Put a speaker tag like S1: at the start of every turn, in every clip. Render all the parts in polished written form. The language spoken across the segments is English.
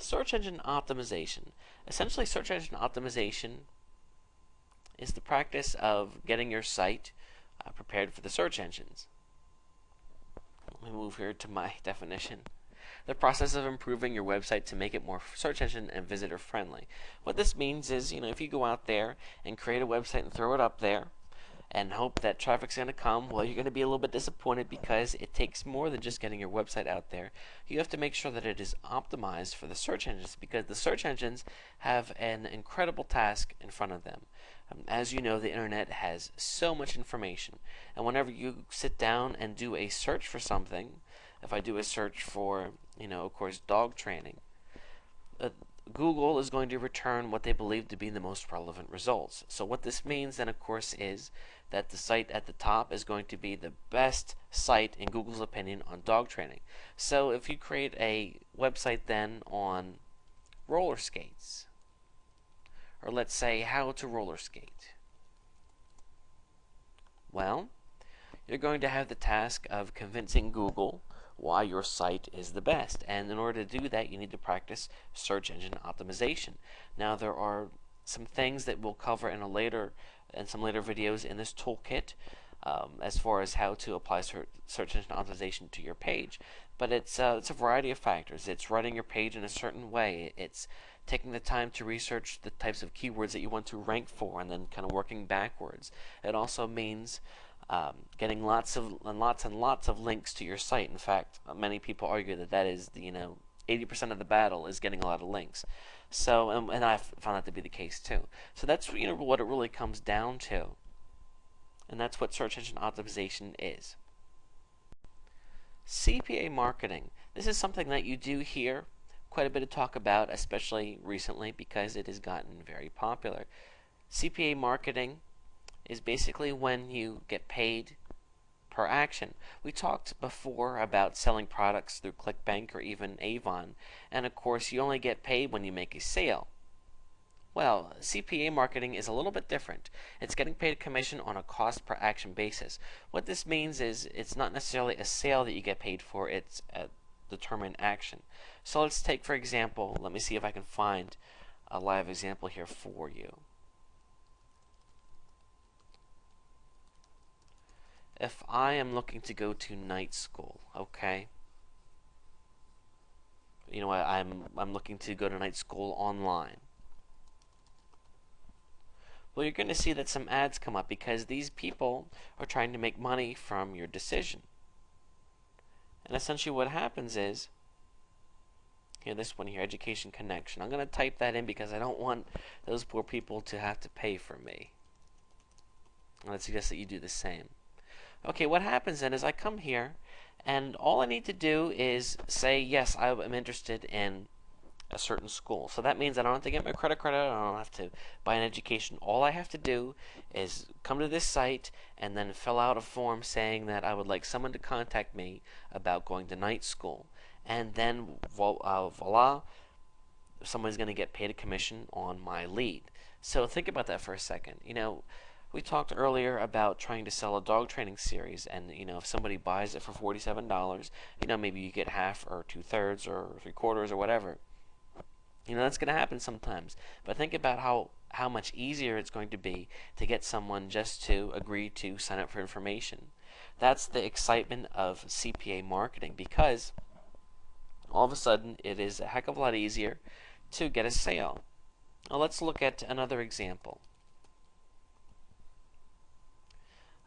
S1: Search engine optimization. Essentially, search engine optimization is the practice of getting your site prepared for the search engines. Let me move here to my definition. The process of improving your website to make it more search engine and visitor friendly. What this means is, if you go out there and create a website and throw it up there and hope that traffic's going to come, well, you're going to be a little bit disappointed because it takes more than just getting your website out there. You have to make sure that it is optimized for the search engines, because the search engines have an incredible task in front of them. As you know, the internet has so much information, and whenever you sit down and do a search for something, if I do a search for, of course, dog training, Google is going to return what they believe to be the most relevant results. So what this means then, of course, is that the site at the top is going to be the best site in Google's opinion on dog training. So if you create a website then on roller skates, or let's say how to roller skate, well, you're going to have the task of convincing Google why your site is the best. And in order to do that, you need to practice search engine optimization. Now, there are some things that we'll cover in some later videos in this toolkit as far as how to apply search engine optimization to your page. But it's a variety of factors. It's writing your page in a certain way. It's taking the time to research the types of keywords that you want to rank for, and then kind of working backwards. It also means getting lots and lots of links to your site. In fact, many people argue that is 80% of the battle is getting a lot of links. So, and I found that to be the case too. So that's what it really comes down to, and that's what search engine optimization is. CPA marketing. This is something that you do hear quite a bit of talk about, especially recently, because it has gotten very popular. CPA marketing is basically when you get paid per action. We talked before about selling products through ClickBank or even Avon, and of course you only get paid when you make a sale. Well, CPA marketing is a little bit different. It's getting paid a commission on a cost per action basis. What this means is it's not necessarily a sale that you get paid for, it's a determined action. So let's take, for example, let me see if I can find a live example here for you. If I am looking to go to night school, okay, I'm looking to go to night school online. Well, you're going to see that some ads come up because these people are trying to make money from your decision. And essentially what happens is, this one here, Education Connection. I'm going to type that in because I don't want those poor people to have to pay for me. I would suggest that you do the same. Okay, what happens then is I come here, and all I need to do is say, yes, I am interested in a certain school. So that means I don't have to get my credit card out, I don't have to buy an education. All I have to do is come to this site and then fill out a form saying that I would like someone to contact me about going to night school. And then, voila, someone's going to get paid a commission on my lead. So think about that for a second. We talked earlier about trying to sell a dog training series, and if somebody buys it for $47, maybe you get half or 2/3 or 3/4 or whatever. That's going to happen sometimes. But think about how much easier it's going to be to get someone just to agree to sign up for information. That's the excitement of CPA marketing, because all of a sudden it is a heck of a lot easier to get a sale. Now let's look at another example.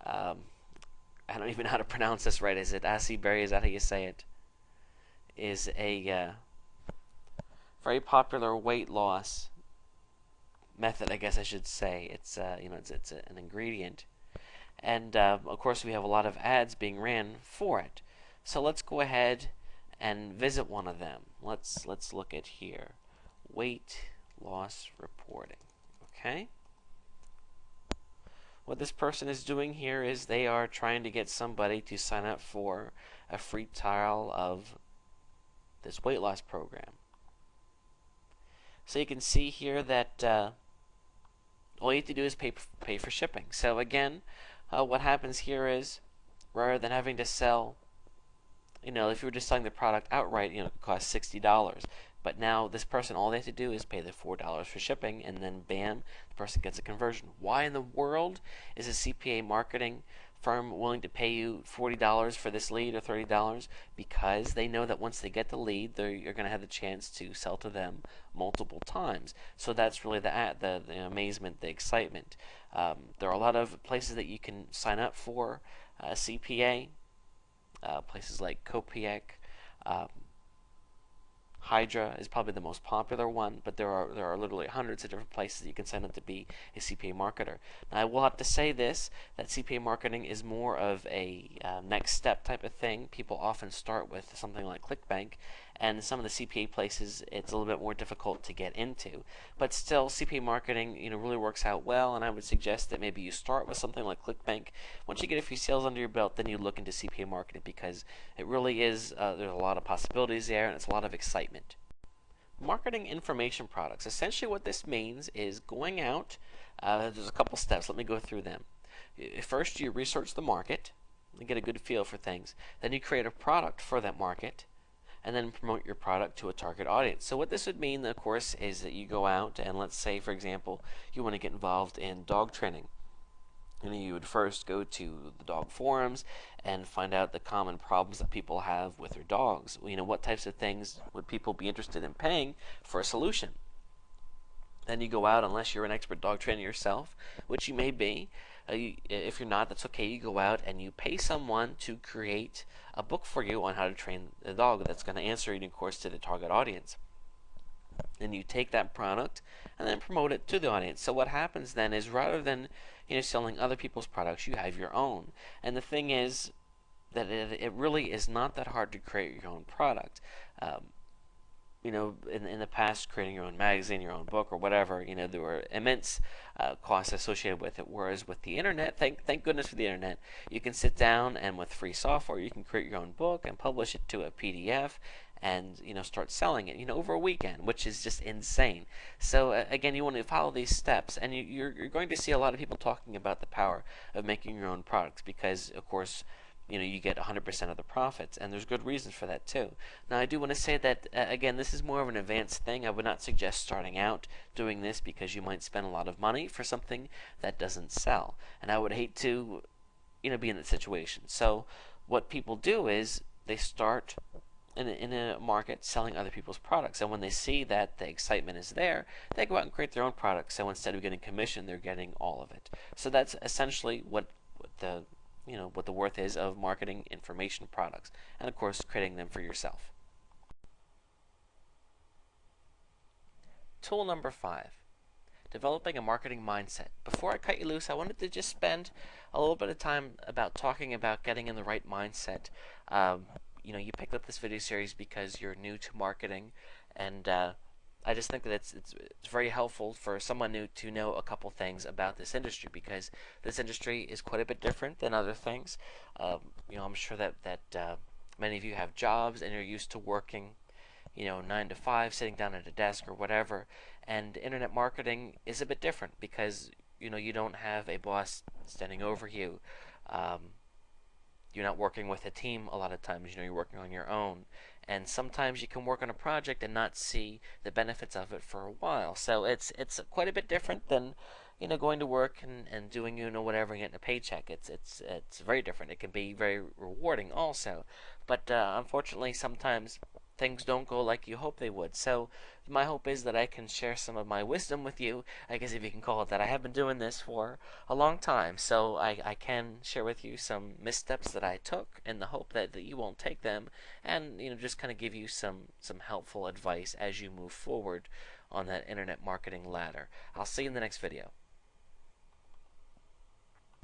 S1: I don't even know how to pronounce this right. Is it Asiberry? Is that how you say it? Is a very popular weight loss method, I guess I should say. It's it's an ingredient, and of course we have a lot of ads being ran for it. So let's go ahead and visit one of them. Let's look at here, weight loss reporting. Okay. What this person is doing here is they are trying to get somebody to sign up for a free trial of this weight loss program. So you can see here that all you have to do is pay for shipping. So again, what happens here is, rather than having to sell, if you were just selling the product outright, it could cost $60. But now this person, all they have to do is pay the $4 for shipping, and then bam, the person gets a conversion. Why in the world is a CPA marketing firm willing to pay you $40 for this lead or $30? Because they know that once they get the lead, you're going to have the chance to sell to them multiple times. So that's really the amazement, the excitement. There are a lot of places that you can sign up for a CPA, places like Copiac. Hydra is probably the most popular one, but there are literally hundreds of different places you can sign up to be a CPA marketer. Now, I will have to say this, that CPA marketing is more of a next step type of thing. People often start with something like ClickBank, and some of the CPA places it's a little bit more difficult to get into. But still, CPA marketing really works out well, and I would suggest that maybe you start with something like ClickBank. Once you get a few sales under your belt, then you look into CPA marketing, because it really is, there's a lot of possibilities there, and it's a lot of excitement. Marketing information products. Essentially what this means is going out, there's a couple steps, let me go through them. First, you research the market and get a good feel for things. Then you create a product for that market, and then promote your product to a target audience. So what this would mean, of course, is that you go out and, let's say, for example, you want to get involved in dog training. You would first go to the dog forums and find out the common problems that people have with their dogs. What types of things would people be interested in paying for a solution? Then you go out, unless you're an expert dog trainer yourself, which you may be. If you're not, that's okay. You go out and you pay someone to create a book for you on how to train the dog that's going to answer it, of course, to the target audience. And you take that product and then promote it to the audience. So what happens then is, rather than selling other people's products, you have your own. And the thing is that it really is not that hard to create your own product. In the past, creating your own magazine, your own book, or whatever, there were immense costs associated with it. Whereas with the internet, thank goodness for the internet, you can sit down and with free software, you can create your own book and publish it to a PDF, and start selling it over a weekend, which is just insane. So again, you want to follow these steps, and you're going to see a lot of people talking about the power of making your own products, because of course you get 100% of the profits, and there's good reasons for that too. Now, I do want to say that again, this is more of an advanced thing. I would not suggest starting out doing this, because you might spend a lot of money for something that doesn't sell, and I would hate to be in that situation. So what people do is they start in a market selling other people's products, and when they see that the excitement is there, they go out and create their own products. So instead of getting commission, they're getting all of it. So that's essentially what the worth is of marketing information products, and of course creating them for yourself. Tool number 5, developing a marketing mindset. Before I cut you loose, I wanted to just spend a little bit of time talking about getting in the right mindset. You picked up this video series because you're new to marketing, and I just think that it's very helpful for someone new to know a couple things about this industry, because this industry is quite a bit different than other things. I'm sure that many of you have jobs and you're used to working 9 to 5, sitting down at a desk or whatever, and internet marketing is a bit different, because you don't have a boss standing over you. You're not working with a team a lot of times. You're working on your own, and sometimes you can work on a project and not see the benefits of it for a while. So it's quite a bit different than going to work and doing whatever and getting a paycheck. It's very different. It can be very rewarding also, but unfortunately sometimes things don't go like you hope they would. So my hope is that I can share some of my wisdom with you, I guess if you can call it that. I have been doing this for a long time, so I can share with you some missteps that I took, in the hope that you won't take them, and just kind of give you some helpful advice as you move forward on that internet marketing ladder. I'll see you in the next video.